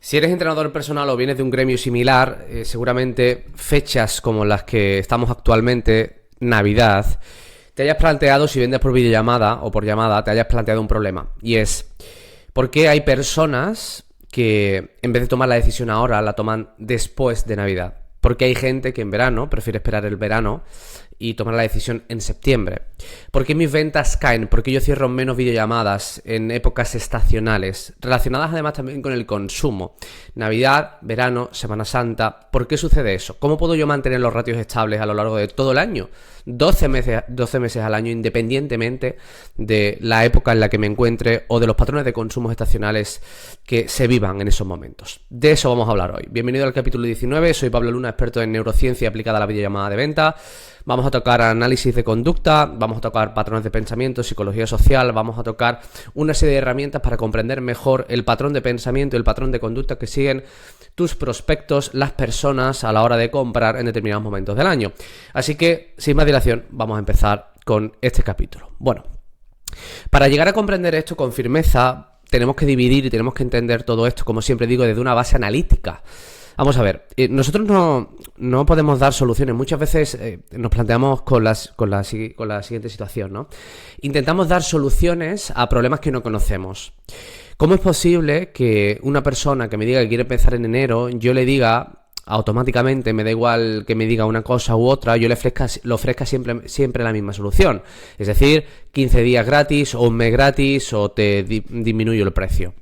Si eres entrenador personal o vienes de un gremio similar, seguramente fechas como las que estamos actualmente, Navidad, te hayas planteado, si vendes por videollamada o por llamada, te hayas planteado un problema. Y es, ¿por qué hay personas que en vez de tomar la decisión ahora, la toman después de Navidad? Porque hay gente que en verano prefiere esperar el verano y tomar la decisión en septiembre. ¿Por qué mis ventas caen? ¿Por qué yo cierro menos videollamadas en épocas estacionales? Relacionadas además también con el consumo. Navidad, verano, Semana Santa. ¿Por qué sucede eso? ¿Cómo puedo yo mantener los ratios estables a lo largo de todo el año? 12 meses al año, independientemente de la época en la que me encuentre o de los patrones de consumo estacionales que se vivan en esos momentos. De eso vamos a hablar hoy. Bienvenido al capítulo 19, soy Pablo Luna, experto en neurociencia aplicada a la videollamada de venta. Vamos a tocar análisis de conducta, vamos a tocar patrones de pensamiento, psicología social, vamos a tocar una serie de herramientas para comprender mejor el patrón de pensamiento y el patrón de conducta que siguen tus prospectos, las personas a la hora de comprar en determinados momentos del año. Así que, sin más dilación, vamos a empezar con este capítulo. Bueno, para llegar a comprender esto con firmeza, tenemos que dividir y tenemos que entender todo esto, como siempre digo, desde una base analítica. Vamos a ver, nosotros no podemos dar soluciones. Muchas veces nos planteamos con la siguiente situación, ¿no? Intentamos dar soluciones a problemas que no conocemos. ¿Cómo es posible que una persona que me diga que quiere empezar en enero, yo le diga automáticamente, me da igual que me diga una cosa u otra, yo le ofrezca siempre la misma solución? Es decir, 15 días gratis o un mes gratis o te disminuyo el precio.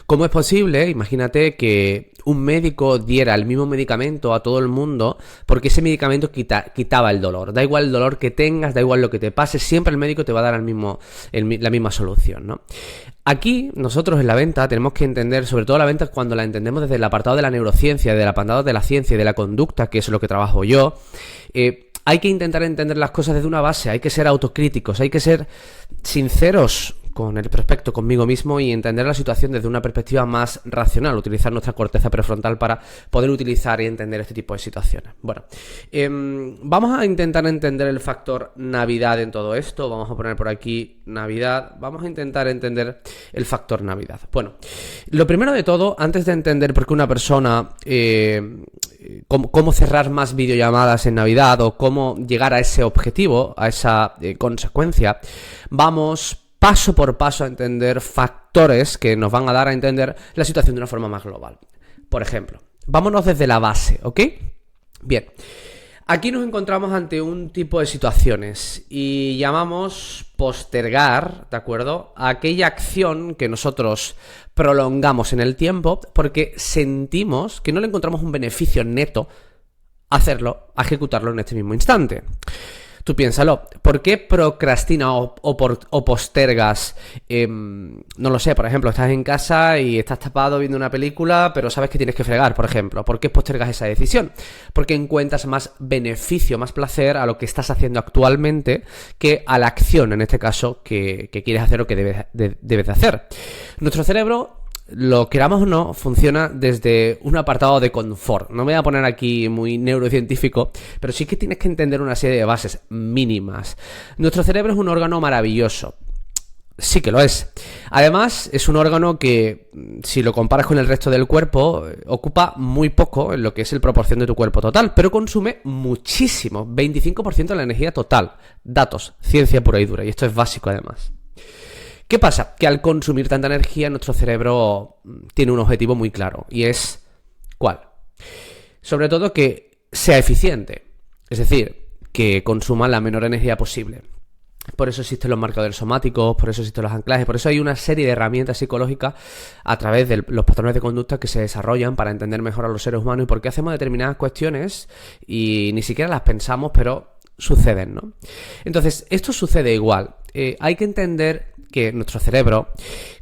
¿Cómo es posible? Imagínate que un médico diera el mismo medicamento a todo el mundo porque ese medicamento quitaba el dolor. Da igual el dolor que tengas, da igual lo que te pase, siempre el médico te va a dar la misma solución, ¿no? Aquí nosotros en la venta tenemos que entender, sobre todo la venta cuando la entendemos desde el apartado de la neurociencia, del apartado de la ciencia y de la conducta, que es lo que trabajo yo, hay que intentar entender las cosas desde una base, hay que ser autocríticos, hay que ser sinceros con el prospecto, conmigo mismo, y entender la situación desde una perspectiva más racional, utilizar nuestra corteza prefrontal para poder utilizar y entender este tipo de situaciones. Bueno, vamos a intentar entender el factor Navidad en todo esto. Vamos a poner por aquí Navidad. Vamos a intentar entender el factor Navidad. Bueno, lo primero de todo, antes de entender por qué una persona cómo cerrar más videollamadas en Navidad o cómo llegar a ese objetivo, a esa consecuencia, vamos paso por paso a entender factores que nos van a dar a entender la situación de una forma más global. Por ejemplo, vámonos desde la base, ¿ok? Bien, aquí nos encontramos ante un tipo de situaciones y llamamos postergar, ¿de acuerdo?, aquella acción que nosotros prolongamos en el tiempo porque sentimos que no le encontramos un beneficio neto a ejecutarlo en este mismo instante. Tú piénsalo, ¿por qué procrastinas o postergas? No lo sé, por ejemplo, estás en casa y estás tapado viendo una película, pero sabes que tienes que fregar, por ejemplo. ¿Por qué postergas esa decisión? Porque encuentras más beneficio, más placer a lo que estás haciendo actualmente que a la acción, en este caso, que quieres hacer o que debes de hacer. Nuestro cerebro, lo queramos o no, funciona desde un apartado de confort. No me voy a poner aquí muy neurocientífico, pero sí que tienes que entender una serie de bases mínimas. Nuestro cerebro es un órgano maravilloso. Sí que lo es. Además, es un órgano que, si lo comparas con el resto del cuerpo, ocupa muy poco en lo que es el proporción de tu cuerpo total, pero consume muchísimo, 25% de la energía total. Datos, ciencia pura y dura, y esto es básico además. ¿Qué pasa? Que al consumir tanta energía, nuestro cerebro tiene un objetivo muy claro. ¿Y es cuál? Sobre todo que sea eficiente. Es decir, que consuma la menor energía posible. Por eso existen los marcadores somáticos, por eso existen los anclajes, por eso hay una serie de herramientas psicológicas a través de los patrones de conducta que se desarrollan para entender mejor a los seres humanos y por qué hacemos determinadas cuestiones y ni siquiera las pensamos, pero suceden, ¿no? Entonces, esto sucede igual. Hay que entender que nuestro cerebro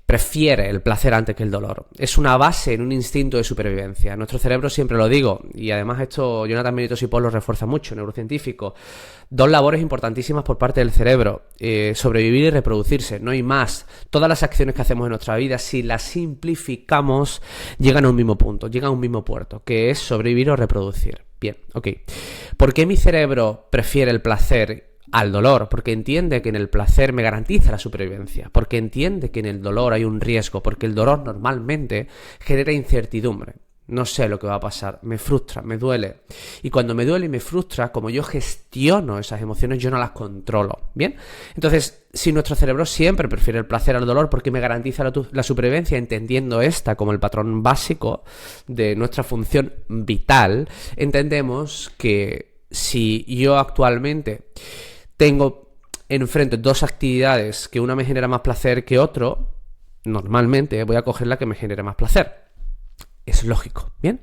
prefiere el placer antes que el dolor. Es una base en un instinto de supervivencia. Nuestro cerebro, siempre lo digo, y además esto Jonathan Benito Sipos lo refuerza mucho, neurocientífico. Dos labores importantísimas por parte del cerebro: sobrevivir y reproducirse, no hay más. Todas las acciones que hacemos en nuestra vida, si las simplificamos, llegan a un mismo punto, llegan a un mismo puerto, que es sobrevivir o reproducir. Bien, ok. ¿Por qué mi cerebro prefiere el placer al dolor, porque entiende que en el placer me garantiza la supervivencia, porque entiende que en el dolor hay un riesgo, porque el dolor normalmente genera incertidumbre. No sé lo que va a pasar, me frustra, me duele. Y cuando me duele y me frustra, como yo gestiono esas emociones, yo no las controlo, ¿bien? Entonces, si nuestro cerebro siempre prefiere el placer al dolor porque me garantiza la supervivencia, entendiendo esta como el patrón básico de nuestra función vital, entendemos que si yo actualmente enfrente dos actividades que una me genera más placer que otro, normalmente voy a coger la que me genere más placer. Es lógico, ¿bien?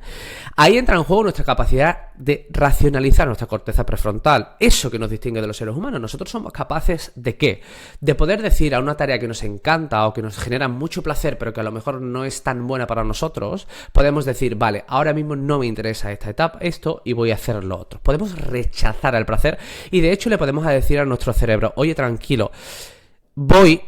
Ahí entra en juego nuestra capacidad de racionalizar nuestra corteza prefrontal. Eso que nos distingue de los seres humanos. Nosotros somos capaces ¿de qué? De poder decir a una tarea que nos encanta o que nos genera mucho placer, pero que a lo mejor no es tan buena para nosotros, podemos decir, vale, ahora mismo no me interesa esta etapa, esto, y voy a hacer lo otro. Podemos rechazar el placer y de hecho le podemos decir a nuestro cerebro, oye, tranquilo, voy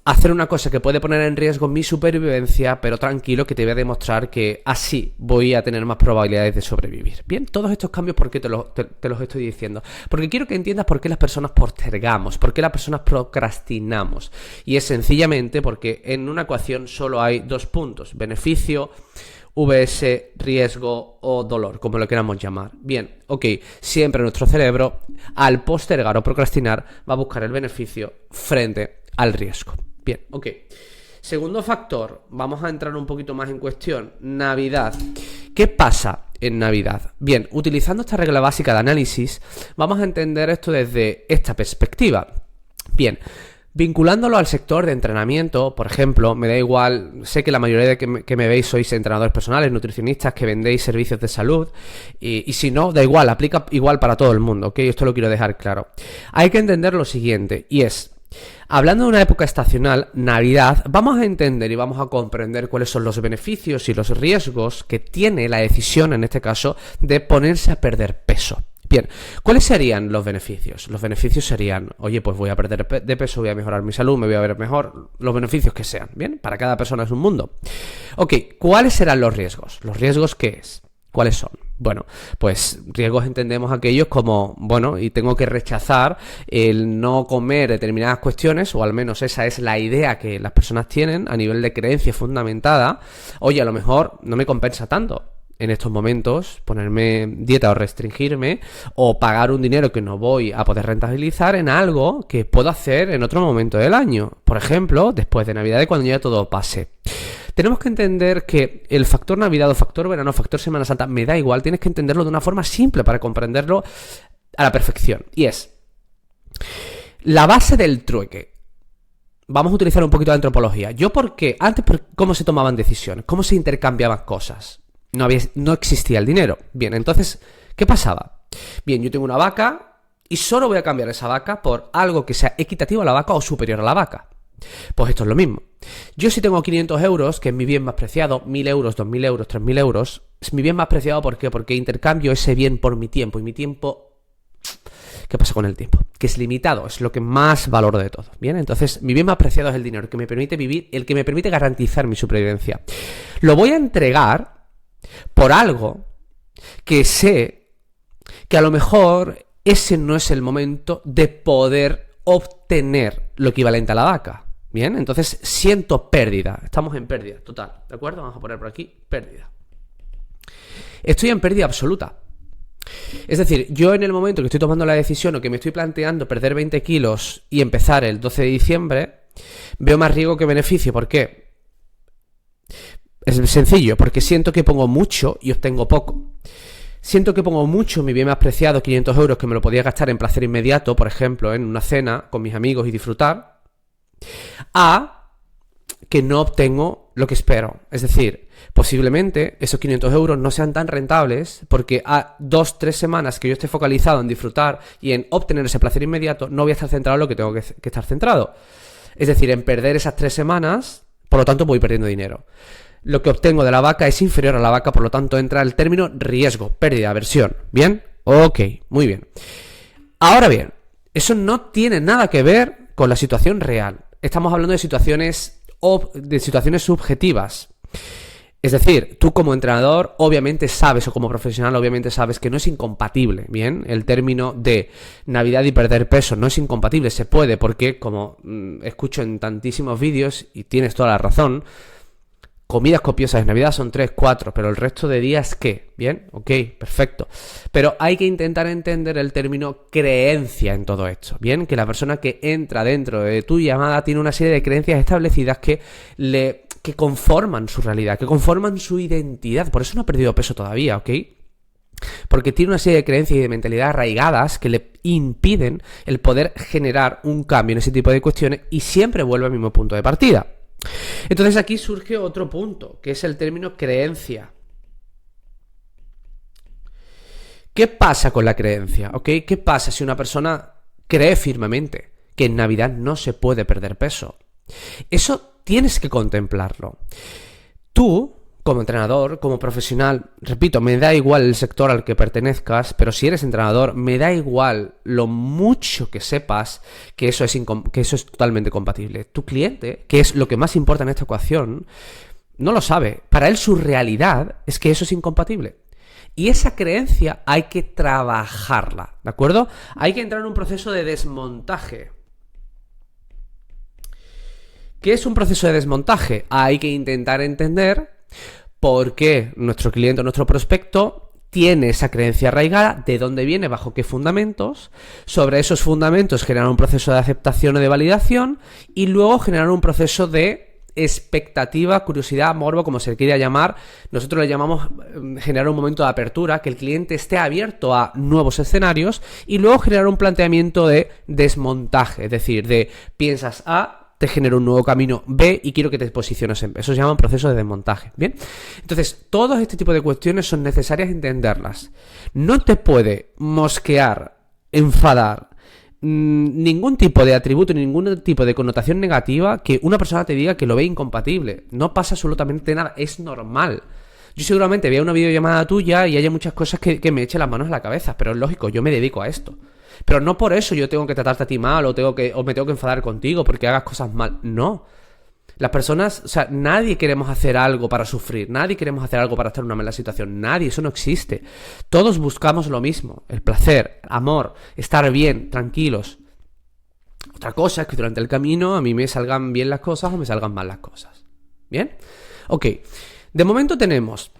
hacer una cosa que puede poner en riesgo mi supervivencia, pero tranquilo que te voy a demostrar que así voy a tener más probabilidades de sobrevivir. Bien, todos estos cambios, ¿por qué te los estoy diciendo? Porque quiero que entiendas por qué las personas postergamos, por qué las personas procrastinamos. Y es sencillamente porque en una ecuación solo hay dos puntos, beneficio, VS, riesgo o dolor, como lo queramos llamar. Bien, ok, siempre nuestro cerebro, al postergar o procrastinar, va a buscar el beneficio frente al riesgo. Bien, ok. Segundo factor, vamos a entrar un poquito más en cuestión, Navidad. ¿Qué pasa en Navidad? Bien, utilizando esta regla básica de análisis, vamos a entender esto desde esta perspectiva. Bien, vinculándolo al sector de entrenamiento, por ejemplo, me da igual, sé que la mayoría de que me veis sois entrenadores personales, nutricionistas, que vendéis servicios de salud, y si no, da igual, aplica igual para todo el mundo, ¿ok? Esto lo quiero dejar claro. Hay que entender lo siguiente, y es, hablando de una época estacional, Navidad, vamos a entender y vamos a comprender cuáles son los beneficios y los riesgos que tiene la decisión, en este caso, de ponerse a perder peso. Bien, ¿cuáles serían los beneficios? Los beneficios serían, oye, pues voy a perder de peso, voy a mejorar mi salud, me voy a ver mejor, los beneficios que sean, ¿bien? Para cada persona es un mundo. Ok, ¿cuáles serán los riesgos? ¿Los riesgos qué es? ¿Cuáles son? Bueno, pues riesgos entendemos aquellos como, bueno, y tengo que rechazar el no comer determinadas cuestiones, o al menos esa es la idea que las personas tienen a nivel de creencia fundamentada. Oye, a lo mejor no me compensa tanto en estos momentos ponerme dieta o restringirme o pagar un dinero que no voy a poder rentabilizar en algo que puedo hacer en otro momento del año. Por ejemplo, después de Navidad, cuando ya todo pase. Tenemos que entender que el factor Navidad o factor verano, factor Semana Santa, me da igual, tienes que entenderlo de una forma simple para comprenderlo a la perfección. Y es la base del trueque. Vamos a utilizar un poquito de antropología. ¿Cómo se tomaban decisiones? ¿Cómo se intercambiaban cosas? No existía el dinero. Bien, entonces, ¿qué pasaba? Bien, yo tengo una vaca y solo voy a cambiar esa vaca por algo que sea equitativo a la vaca o superior a la vaca. Pues esto es lo mismo. Yo si tengo 500 euros, que es mi bien más preciado, 1.000 euros, 2.000 euros, 3.000 euros, es mi bien más preciado, ¿por qué? Porque intercambio ese bien por mi tiempo, y mi tiempo... ¿Qué pasa con el tiempo? Que es limitado, es lo que más valoro de todo, ¿bien? Entonces, mi bien más preciado es el dinero, el que me permite vivir, el que me permite garantizar mi supervivencia. Lo voy a entregar por algo que sé que a lo mejor ese no es el momento de poder obtener lo equivalente a la vaca. Bien, entonces siento pérdida. Estamos en pérdida total, ¿de acuerdo? Vamos a poner por aquí pérdida. Estoy en pérdida absoluta. Es decir, yo en el momento que estoy tomando la decisión o que me estoy planteando perder 20 kilos y empezar el 12 de diciembre, veo más riesgo que beneficio. ¿Por qué? Es sencillo, porque siento que pongo mucho y obtengo poco. Siento que pongo mucho mi bien más preciado, 500 euros, que me lo podía gastar en placer inmediato, por ejemplo, en una cena con mis amigos y disfrutar, a que no obtengo lo que espero. Es decir, posiblemente esos 500 euros no sean tan rentables porque a 2-3 semanas que yo esté focalizado en disfrutar y en obtener ese placer inmediato, no voy a estar centrado en lo que tengo que estar centrado. Es decir, en perder esas 3 semanas, por lo tanto voy perdiendo dinero. Lo que obtengo de la vaca es inferior a la vaca, por lo tanto entra el término riesgo, pérdida, aversión. ¿Bien? Ok, muy bien. Ahora bien, eso no tiene nada que ver con la situación real. Estamos hablando de situaciones subjetivas. Es decir, tú como entrenador obviamente sabes, o como profesional obviamente sabes que no es incompatible, ¿bien? El término de Navidad y perder peso no es incompatible, se puede, porque como escucho en tantísimos vídeos, y tienes toda la razón, comidas copiosas en Navidad son 3, 4, pero el resto de días, ¿qué? ¿Bien? Ok, perfecto. Pero hay que intentar entender el término creencia en todo esto, ¿bien? Que la persona que entra dentro de tu llamada tiene una serie de creencias establecidas que conforman su realidad, que conforman su identidad. Por eso no ha perdido peso todavía, ¿ok? Porque tiene una serie de creencias y de mentalidad arraigadas que le impiden el poder generar un cambio en ese tipo de cuestiones y siempre vuelve al mismo punto de partida. Entonces aquí surge otro punto, que es el término creencia. ¿Qué pasa con la creencia? ¿Ok? ¿Qué pasa si una persona cree firmemente que en Navidad no se puede perder peso? Eso tienes que contemplarlo. Tú, como entrenador, como profesional, repito, me da igual el sector al que pertenezcas, pero si eres entrenador, me da igual lo mucho que sepas que eso es totalmente compatible. Tu cliente, que es lo que más importa en esta ecuación, no lo sabe. Para él su realidad es que eso es incompatible. Y esa creencia hay que trabajarla, ¿de acuerdo? Hay que entrar en un proceso de desmontaje. ¿Qué es un proceso de desmontaje? Hay que intentar entender por qué nuestro cliente o nuestro prospecto tiene esa creencia arraigada, de dónde viene, bajo qué fundamentos. Sobre esos fundamentos generar un proceso de aceptación o de validación y luego generar un proceso de expectativa, curiosidad, morbo, como se le quiera llamar. Nosotros le llamamos generar un momento de apertura, que el cliente esté abierto a nuevos escenarios y luego generar un planteamiento de desmontaje, es decir, de piensas A, te genero un nuevo camino B y quiero que te posiciones en B. Eso se llama un proceso de desmontaje, ¿bien? Entonces, todo este tipo de cuestiones son necesarias entenderlas. No te puede mosquear, enfadar, ningún tipo de atributo, ningún tipo de connotación negativa que una persona te diga que lo ve incompatible. No pasa absolutamente nada, es normal. Yo seguramente vea una videollamada tuya y haya muchas cosas que me echen las manos a la cabeza, pero es lógico, yo me dedico a esto. Pero no por eso yo tengo que tratarte a ti mal o me tengo que enfadar contigo porque hagas cosas mal. No. Las personas, o sea, nadie queremos hacer algo para sufrir, nadie queremos hacer algo para estar en una mala situación, nadie, eso no existe. Todos buscamos lo mismo, el placer, amor, estar bien, tranquilos. Otra cosa es que durante el camino a mí me salgan bien las cosas o me salgan mal las cosas. ¿Bien? Ok. De momento tenemos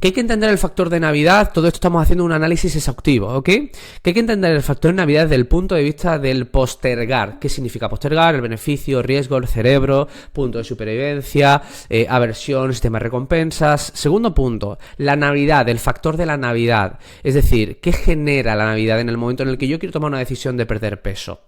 que hay que entender el factor de Navidad. Todo esto estamos haciendo un análisis exhaustivo, ¿ok? Que hay que entender el factor de Navidad desde el punto de vista del postergar. ¿Qué significa postergar? El beneficio, riesgo, el cerebro, punto de supervivencia, aversión, sistema de recompensas. Segundo punto, la Navidad, el factor de la Navidad. Es decir, ¿qué genera la Navidad en el momento en el que yo quiero tomar una decisión de perder peso?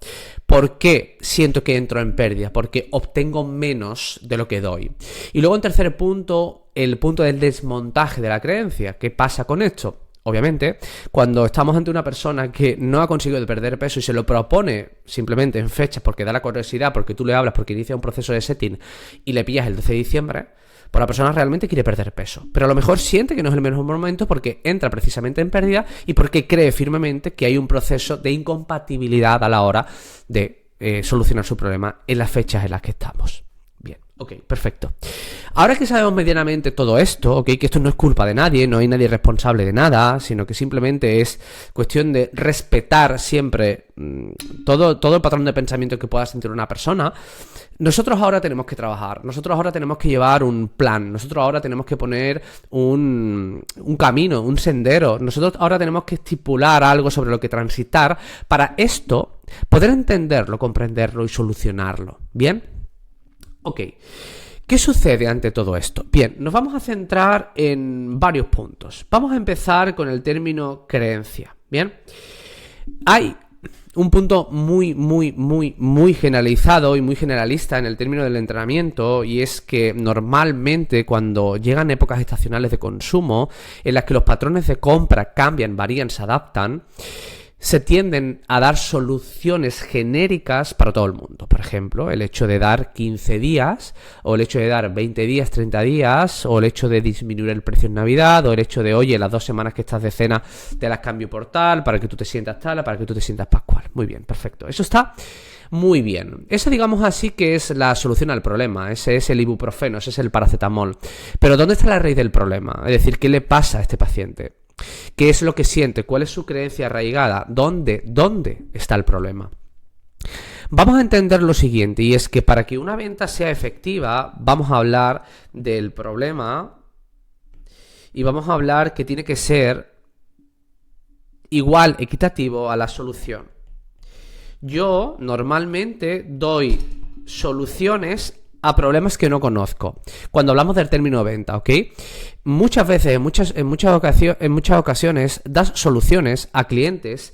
¿Por qué siento que entro en pérdida? Porque obtengo menos de lo que doy. Y luego en tercer punto, el punto del desmontaje de la creencia. ¿Qué pasa con esto? Obviamente, cuando estamos ante una persona que no ha conseguido perder peso y se lo propone simplemente en fechas porque da la curiosidad, porque tú le hablas, porque inicia un proceso de setting y le pillas el 12 de diciembre, pues la persona realmente quiere perder peso. Pero a lo mejor siente que no es el mejor momento porque entra precisamente en pérdida y porque cree firmemente que hay un proceso de incompatibilidad a la hora de solucionar su problema en las fechas en las que estamos. Bien, ok, perfecto. Ahora que sabemos medianamente todo esto, ok, que esto no es culpa de nadie, no hay nadie responsable de nada, sino que simplemente es cuestión de respetar siempre todo el patrón de pensamiento que pueda sentir una persona. Nosotros ahora tenemos que trabajar, nosotros ahora tenemos que llevar un plan, nosotros ahora tenemos que poner un camino, un sendero, nosotros ahora tenemos que estipular algo sobre lo que transitar para esto poder entenderlo, comprenderlo y solucionarlo. ¿Bien? Ok, ¿qué sucede ante todo esto? Bien, nos vamos a centrar en varios puntos. Vamos a empezar con el término creencia, ¿bien? Hay un punto muy generalizado y muy generalista en el término del entrenamiento, y es que normalmente cuando llegan épocas estacionales de consumo en las que los patrones de compra cambian, varían, se adaptan, se tienden a dar soluciones genéricas para todo el mundo. Por ejemplo, el hecho de dar 15 días, o el hecho de dar 20 días, 30 días, o el hecho de disminuir el precio en Navidad, o el hecho de, oye, las 2 semanas que estás de cena te las cambio por tal, para que tú te sientas tal, para que tú te sientas pascual. Muy bien, perfecto. Eso está Muy bien. Esa, digamos así, que es la solución al problema. Ese es el ibuprofeno, ese es el paracetamol. Pero ¿dónde está la raíz del problema? Es decir, ¿qué le pasa a este paciente? ¿Qué es lo que siente? ¿Cuál es su creencia arraigada? ¿Dónde está el problema? Vamos a entender lo siguiente, y es que para que una venta sea efectiva, vamos a hablar del problema y vamos a hablar que tiene que ser igual, equitativo a la solución. Yo normalmente doy soluciones a problemas que no conozco. Cuando hablamos del término venta, ¿ok? Muchas veces, en muchas ocasiones, das soluciones a clientes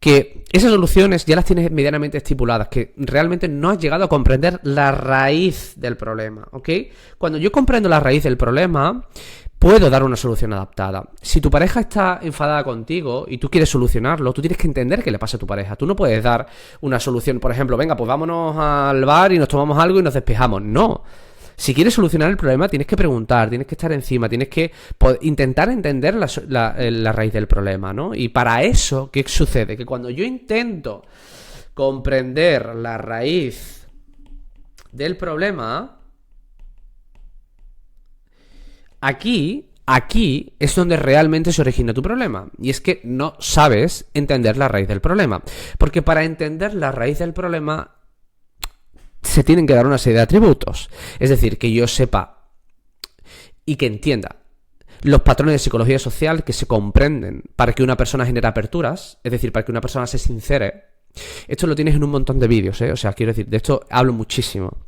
que esas soluciones ya las tienes medianamente estipuladas, que realmente no has llegado a comprender la raíz del problema, ¿ok? Cuando yo comprendo la raíz del problema, puedo dar una solución adaptada. Si tu pareja está enfadada contigo y tú quieres solucionarlo, tú tienes que entender qué le pasa a tu pareja. Tú no puedes dar una solución, por ejemplo, venga, pues vámonos al bar y nos tomamos algo y nos despejamos. No. Si quieres solucionar el problema, tienes que preguntar, tienes que estar encima, tienes que intentar entender la raíz del problema, ¿no? Y para eso, ¿qué sucede? Que cuando yo intento comprender la raíz del problema, aquí es donde realmente se origina tu problema. Y es que no sabes entender la raíz del problema. Porque para entender la raíz del problema se tienen que dar una serie de atributos. Es decir, que yo sepa y que entienda los patrones de psicología social que se comprenden para que una persona genere aperturas, es decir, para que una persona se sincere. Esto lo tienes en un montón de vídeos, ¿eh? O sea, quiero decir, de esto hablo muchísimo.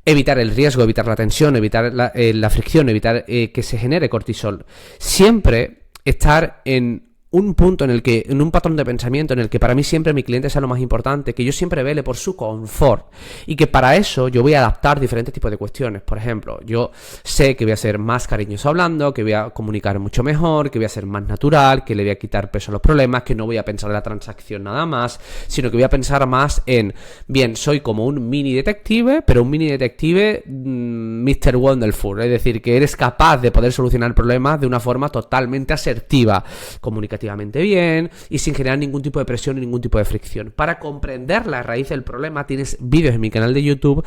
Evitar el riesgo, evitar la tensión, evitar la fricción, evitar que se genere cortisol. Siempre estar en un punto en un patrón de pensamiento en el que para mí siempre mi cliente sea lo más importante, que yo siempre vele por su confort y que para eso yo voy a adaptar diferentes tipos de cuestiones. Por ejemplo, yo sé que voy a ser más cariñoso hablando, que voy a comunicar mucho mejor, que voy a ser más natural, que le voy a quitar peso a los problemas, que no voy a pensar en la transacción nada más, sino que voy a pensar más en, bien, soy como un mini detective, pero un mini detective Mr. Wonderful, es decir, que eres capaz de poder solucionar problemas de una forma totalmente asertiva, comunicativamente bien y sin generar ningún tipo de presión y ningún tipo de fricción. Para comprender la raíz del problema tienes vídeos en mi canal de YouTube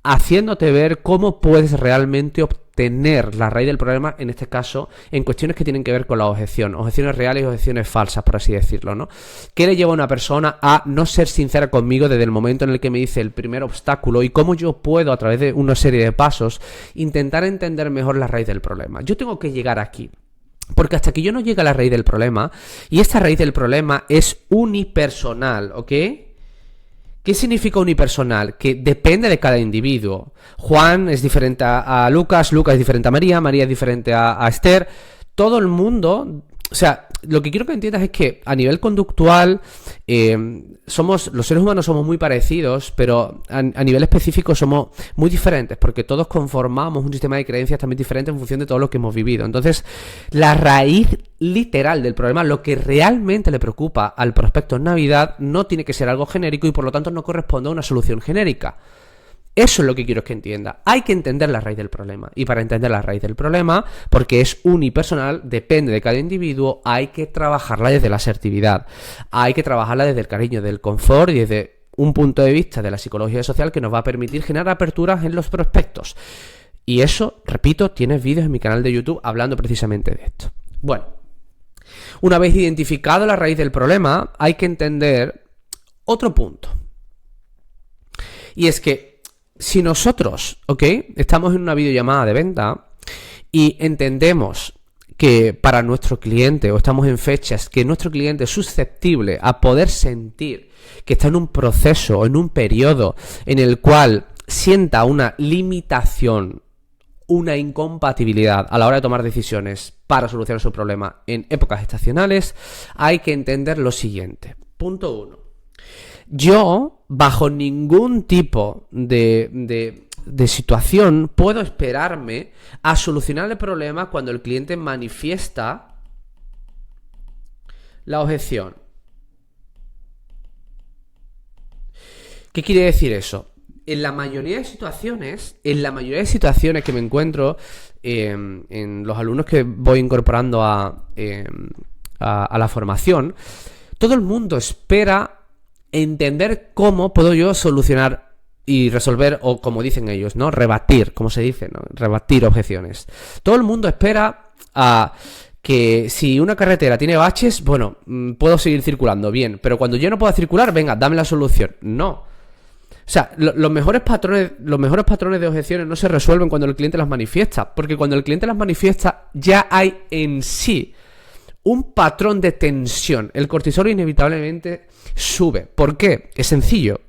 haciéndote ver cómo puedes realmente obtener la raíz del problema, en este caso, en cuestiones que tienen que ver con la objeción, objeciones reales y objeciones falsas, por así decirlo, ¿no? ¿Qué le lleva a una persona a no ser sincera conmigo desde el momento en el que me dice el primer obstáculo y cómo yo puedo, a través de una serie de pasos, intentar entender mejor la raíz del problema? Yo tengo que llegar aquí. Porque hasta que yo no llegue a la raíz del problema, y esta raíz del problema es unipersonal, ¿ok? ¿Qué significa unipersonal? Que depende de cada individuo. Juan es diferente a Lucas, Lucas es diferente a María, María es diferente a Esther. Todo el mundo... O sea, lo que quiero que entiendas es que a nivel conductual los seres humanos somos muy parecidos, pero a nivel específico somos muy diferentes, porque todos conformamos un sistema de creencias también diferente en función de todo lo que hemos vivido. Entonces, la raíz literal del problema, lo que realmente le preocupa al prospecto en Navidad, no tiene que ser algo genérico y por lo tanto no corresponde a una solución genérica. Eso es lo que quiero que entienda. Hay que entender la raíz del problema. Y para entender la raíz del problema, porque es unipersonal, depende de cada individuo, hay que trabajarla desde la asertividad. Hay que trabajarla desde el cariño, del confort y desde un punto de vista de la psicología social que nos va a permitir generar aperturas en los prospectos. Y eso, repito, tienes vídeos en mi canal de YouTube hablando precisamente de esto. Bueno, una vez identificado la raíz del problema, hay que entender otro punto. Y es que si nosotros, ¿ok?, estamos en una videollamada de venta y entendemos que para nuestro cliente, o estamos en fechas que nuestro cliente es susceptible a poder sentir que está en un proceso o en un periodo en el cual sienta una limitación, una incompatibilidad a la hora de tomar decisiones para solucionar su problema en épocas estacionales, hay que entender lo siguiente. Punto 1. Yo, bajo ningún tipo de situación, puedo esperarme a solucionar el problema cuando el cliente manifiesta la objeción. ¿Qué quiere decir eso? En la mayoría de situaciones que me encuentro en los alumnos que voy incorporando a la formación, todo el mundo espera entender cómo puedo yo solucionar y resolver, o como dicen ellos, ¿no? Rebatir, como se dice, ¿no? Rebatir objeciones. Todo el mundo espera a que si una carretera tiene baches, bueno, puedo seguir circulando, bien, pero cuando yo no pueda circular, venga, dame la solución. No. O sea, los mejores patrones de objeciones no se resuelven cuando el cliente las manifiesta, porque cuando el cliente las manifiesta ya hay en sí un patrón de tensión. El cortisol inevitablemente sube. ¿Por qué? Es sencillo.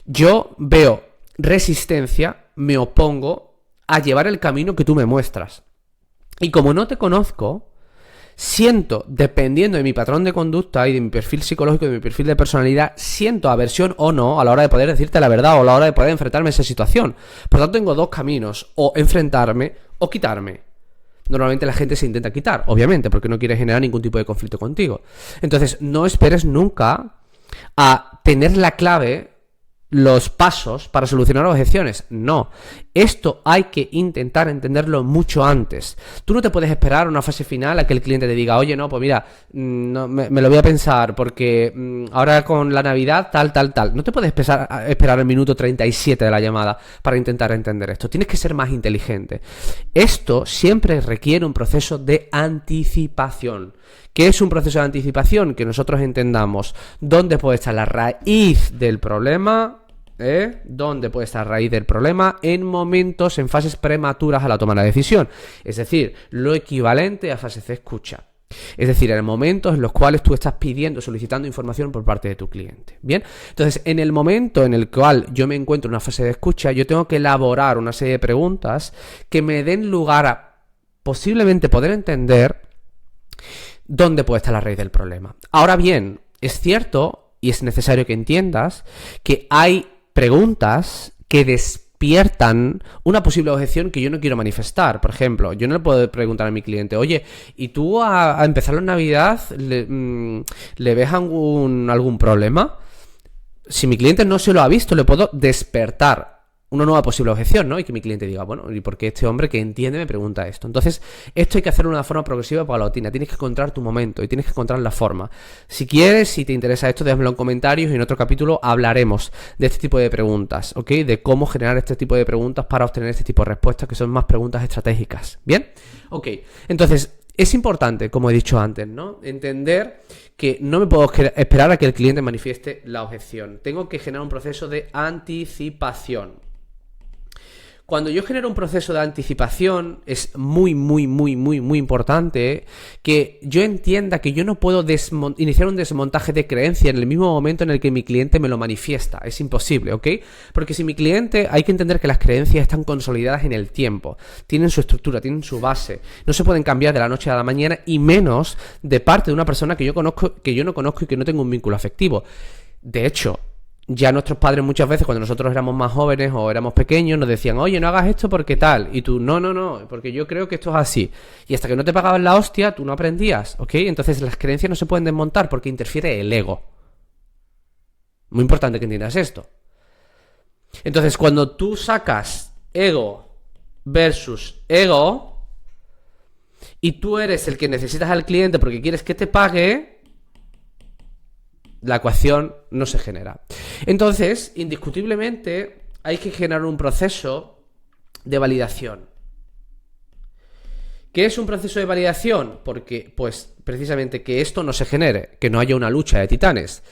Yo veo resistencia, me opongo a llevar el camino que tú me muestras. Y como no te conozco, siento, dependiendo de mi patrón de conducta y de mi perfil psicológico, de mi perfil de personalidad, siento aversión o no a la hora de poder decirte la verdad o a la hora de poder enfrentarme a esa situación. Por lo tanto, tengo dos caminos: o enfrentarme o quitarme. Normalmente la gente se intenta quitar, obviamente, porque no quiere generar ningún tipo de conflicto contigo. Entonces, no esperes nunca a tener la clave, los pasos para solucionar objeciones. No, esto hay que intentar entenderlo mucho antes. Tú no te puedes esperar a una fase final a que el cliente te diga, oye, no, pues mira, no, me lo voy a pensar porque ahora con la Navidad tal. No te puedes esperar el minuto 37 de la llamada para intentar entender esto. Tienes que ser más inteligente. Esto siempre requiere un proceso de anticipación. ¿Qué es un proceso de anticipación? Que nosotros entendamos dónde puede estar la raíz del problema, dónde puede estar la raíz del problema en momentos, en fases prematuras a la toma de la decisión. Es decir, lo equivalente a fases de escucha. Es decir, en momentos en los cuales tú estás solicitando información por parte de tu cliente. Bien, entonces en el momento en el cual yo me encuentro en una fase de escucha, yo tengo que elaborar una serie de preguntas que me den lugar a posiblemente poder entender dónde puede estar la raíz del problema. Ahora bien, es cierto y es necesario que entiendas que hay preguntas que despiertan una posible objeción que yo no quiero manifestar. Por ejemplo, yo no le puedo preguntar a mi cliente, oye, ¿y tú a empezar la Navidad le ves algún problema? Si mi cliente no se lo ha visto, le puedo despertar una nueva posible objeción, ¿no? Y que mi cliente diga, bueno, ¿y por qué este hombre que entiende me pregunta esto? Entonces, esto hay que hacerlo de una forma progresiva y paulatina. Tienes que encontrar tu momento y tienes que encontrar la forma. Si quieres, si te interesa esto, déjamelo en comentarios y en otro capítulo hablaremos de este tipo de preguntas, ¿ok? De cómo generar este tipo de preguntas para obtener este tipo de respuestas, que son más preguntas estratégicas. ¿Bien? Ok, entonces, es importante, como he dicho antes, ¿no? Entender que no me puedo esperar a que el cliente manifieste la objeción. Tengo que generar un proceso de anticipación. Cuando yo genero un proceso de anticipación, es muy importante que yo entienda que yo no puedo iniciar un desmontaje de creencia en el mismo momento en el que mi cliente me lo manifiesta. Es imposible, ¿ok? Porque si mi cliente, hay que entender que las creencias están consolidadas en el tiempo, tienen su estructura, tienen su base, no se pueden cambiar de la noche a la mañana y menos de parte de una persona que yo no conozco y que no tengo un vínculo afectivo. De hecho, ya nuestros padres muchas veces, cuando nosotros éramos más jóvenes o éramos pequeños, nos decían, oye, no hagas esto porque tal. Y tú, no, porque yo creo que esto es así. Y hasta que no te pagaban la hostia, tú no aprendías, ¿ok? Entonces las creencias no se pueden desmontar porque interfiere el ego. Muy importante que entiendas esto. Entonces, cuando tú sacas ego versus ego y tú eres el que necesitas al cliente porque quieres que te pague, la ecuación no se genera. Entonces, indiscutiblemente, hay que generar un proceso de validación. ¿Qué es un proceso de validación? Porque, pues, precisamente que esto no se genere, que no haya una lucha de titanes.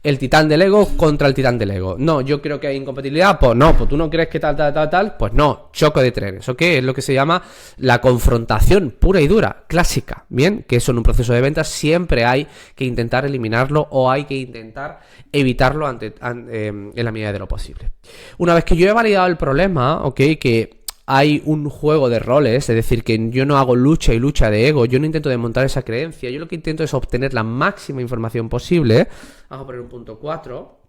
El titán del ego contra el titán del ego. No, yo creo que hay incompatibilidad, pues no, pues tú no crees que tal, pues no, choque de trenes, ¿ok? Es lo que se llama la confrontación pura y dura, clásica, ¿bien? Que eso en un proceso de ventas siempre hay que intentar eliminarlo o hay que intentar evitarlo en la medida de lo posible. Una vez que yo he validado el problema, ¿ok? Que hay un juego de roles, es decir, que yo no hago lucha y lucha de ego, yo no intento desmontar esa creencia, yo lo que intento es obtener la máxima información posible. Vamos a poner un punto 4.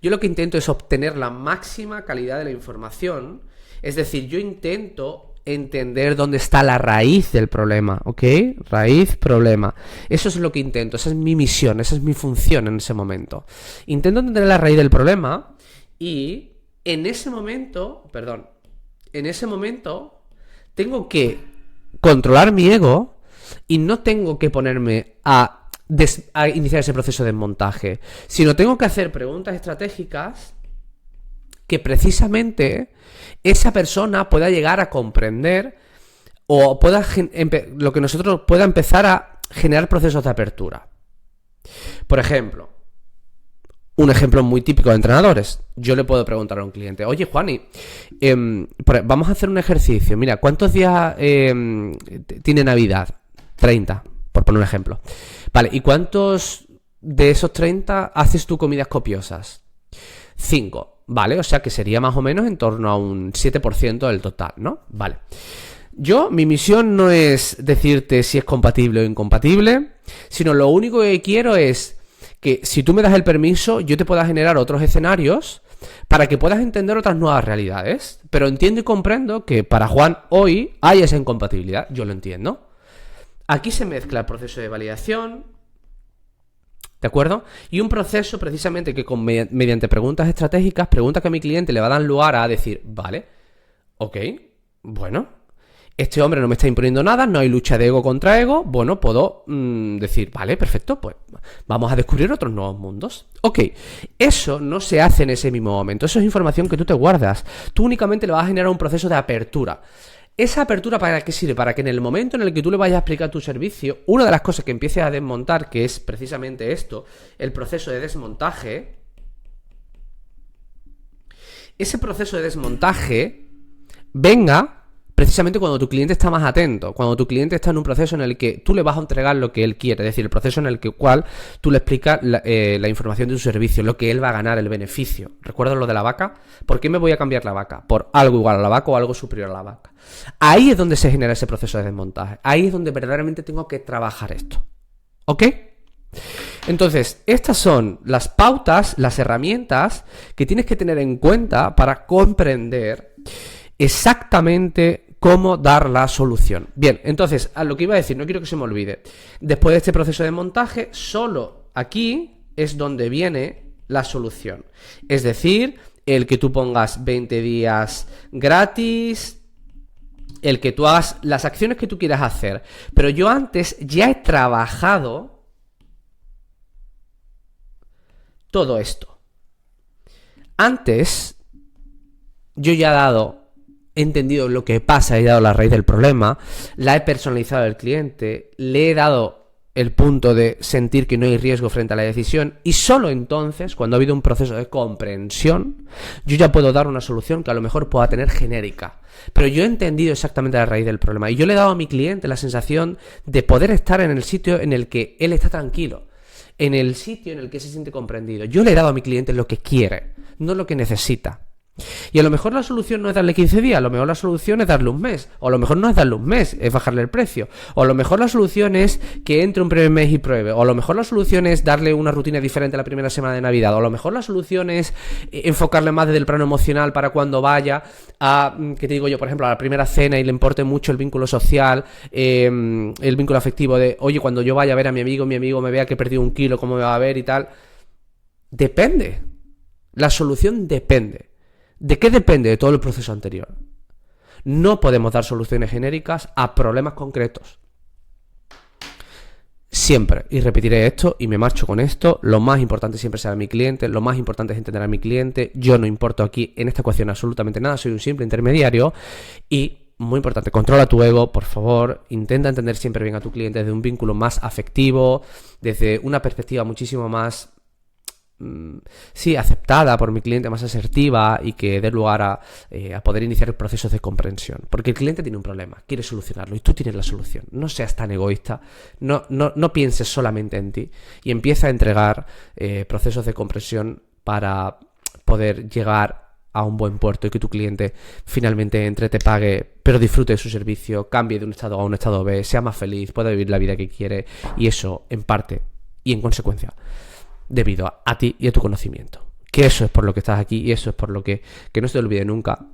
Yo lo que intento es obtener la máxima calidad de la información, es decir, yo intento entender dónde está la raíz del problema, ¿ok? Raíz, problema. Eso es lo que intento, esa es mi misión, esa es mi función en ese momento. Intento entender la raíz del problema y en ese momento tengo que controlar mi ego y no tengo que ponerme a a iniciar ese proceso de desmontaje, sino tengo que hacer preguntas estratégicas que precisamente esa persona pueda llegar a comprender o pueda lo que nosotros pueda empezar a generar procesos de apertura. Por ejemplo, un ejemplo muy típico de entrenadores. Yo le puedo preguntar a un cliente: oye, Juani, vamos a hacer un ejercicio. Mira, ¿cuántos días tiene Navidad? 30, por poner un ejemplo. Vale, ¿y cuántos de esos 30 haces tú comidas copiosas? 5, ¿vale? O sea que sería más o menos en torno a un 7% del total, ¿no? Vale. Mi misión no es decirte si es compatible o incompatible, sino lo único que quiero es que si tú me das el permiso, yo te pueda generar otros escenarios para que puedas entender otras nuevas realidades. Pero entiendo y comprendo que para Juan hoy hay esa incompatibilidad, yo lo entiendo. Aquí se mezcla el proceso de validación, ¿de acuerdo? Y un proceso precisamente que mediante preguntas estratégicas, preguntas que a mi cliente le va a dar lugar a decir: vale, ok, bueno, este hombre no me está imponiendo nada, no hay lucha de ego contra ego, bueno, puedo decir: vale, perfecto, pues vamos a descubrir otros nuevos mundos. Ok, eso no se hace en ese mismo momento, eso es información que tú te guardas, tú únicamente le vas a generar un proceso de apertura. ¿Esa apertura para qué sirve? Para que en el momento en el que tú le vayas a explicar tu servicio, una de las cosas que empieces a desmontar, que es precisamente esto, el proceso de desmontaje, ese proceso de desmontaje venga precisamente cuando tu cliente está más atento, cuando tu cliente está en un proceso en el que tú le vas a entregar lo que él quiere, es decir, el proceso en el cual tú le explicas la información de tu servicio, lo que él va a ganar, el beneficio. ¿Recuerdas lo de la vaca? ¿Por qué me voy a cambiar la vaca? Por algo igual a la vaca o algo superior a la vaca. Ahí es donde se genera ese proceso de desmontaje. Ahí es donde verdaderamente tengo que trabajar esto. ¿Ok? Entonces, estas son las pautas, las herramientas que tienes que tener en cuenta para comprender exactamente cómo dar la solución. Bien, entonces, a lo que iba a decir, no quiero que se me olvide. Después de este proceso de montaje, solo aquí es donde viene la solución. Es decir, el que tú pongas 20 días gratis, el que tú hagas las acciones que tú quieras hacer. Pero yo antes ya he trabajado todo esto. Antes, yo ya he entendido lo que pasa, he dado la raíz del problema, la he personalizado al cliente, le he dado el punto de sentir que no hay riesgo frente a la decisión, y solo entonces, cuando ha habido un proceso de comprensión, yo ya puedo dar una solución que a lo mejor pueda tener genérica. Pero yo he entendido exactamente la raíz del problema y yo le he dado a mi cliente la sensación de poder estar en el sitio en el que él está tranquilo, en el sitio en el que se siente comprendido. Yo le he dado a mi cliente lo que quiere, no lo que necesita. Y a lo mejor la solución no es darle 15 días, a lo mejor la solución es darle un mes, o a lo mejor no es darle un mes, es bajarle el precio, o a lo mejor la solución es que entre un primer mes y pruebe, o a lo mejor la solución es darle una rutina diferente la primera semana de Navidad, o a lo mejor la solución es enfocarle más desde el plano emocional para cuando vaya a, que te digo yo, por ejemplo, a la primera cena y le importe mucho el vínculo social, el vínculo afectivo de, oye, cuando yo vaya a ver a mi amigo me vea que he perdido 1 kilo, cómo me va a ver y tal. Depende. La solución depende. ¿De qué depende? De todo el proceso anterior. No podemos dar soluciones genéricas a problemas concretos. Siempre, y repetiré esto y me marcho con esto, lo más importante siempre será mi cliente, lo más importante es entender a mi cliente. Yo no importo aquí en esta ecuación absolutamente nada, soy un simple intermediario. Y muy importante, controla tu ego, por favor, intenta entender siempre bien a tu cliente desde un vínculo más afectivo, desde una perspectiva muchísimo más aceptada por mi cliente, más asertiva, y que dé lugar a poder iniciar procesos de comprensión. Porque el cliente tiene un problema, quiere solucionarlo y tú tienes la solución. No seas tan egoísta, no pienses solamente en ti y empieza a entregar procesos de comprensión para poder llegar a un buen puerto y que tu cliente finalmente entre, te pague, pero disfrute de su servicio, cambie de un estado A a un estado B, sea más feliz, pueda vivir la vida que quiere, y eso en parte y en consecuencia debido a ti y a tu conocimiento. Que eso es por lo que estás aquí y eso es por lo que no se te olvide nunca,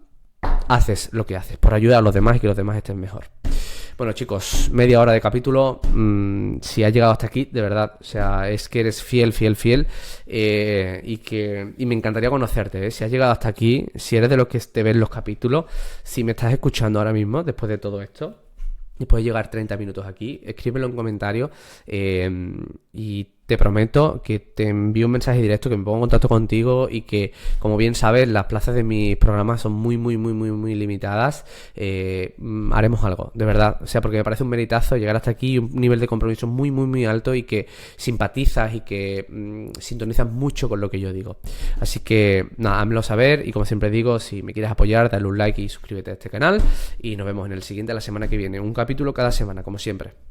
haces lo que haces, por ayudar a los demás y que los demás estén mejor. Bueno, chicos, media hora de capítulo. Si has llegado hasta aquí, de verdad, o sea, es que eres fiel, y me encantaría conocerte, ¿eh? Si has llegado hasta aquí, si eres de los que te ven los capítulos, si me estás escuchando ahora mismo, después de todo esto, y puedes llegar 30 minutos aquí, escríbelo en comentarios y te prometo que te envío un mensaje directo, que me pongo en contacto contigo y que, como bien sabes, las plazas de mis programas son muy limitadas. Haremos algo, de verdad. O sea, porque me parece un meritazo llegar hasta aquí, un nivel de compromiso muy alto y que simpatizas y que sintonizas mucho con lo que yo digo. Así que, nada, házmelo saber y como siempre digo, si me quieres apoyar, dale un like y suscríbete a este canal y nos vemos en el siguiente la semana que viene. Un capítulo cada semana, como siempre.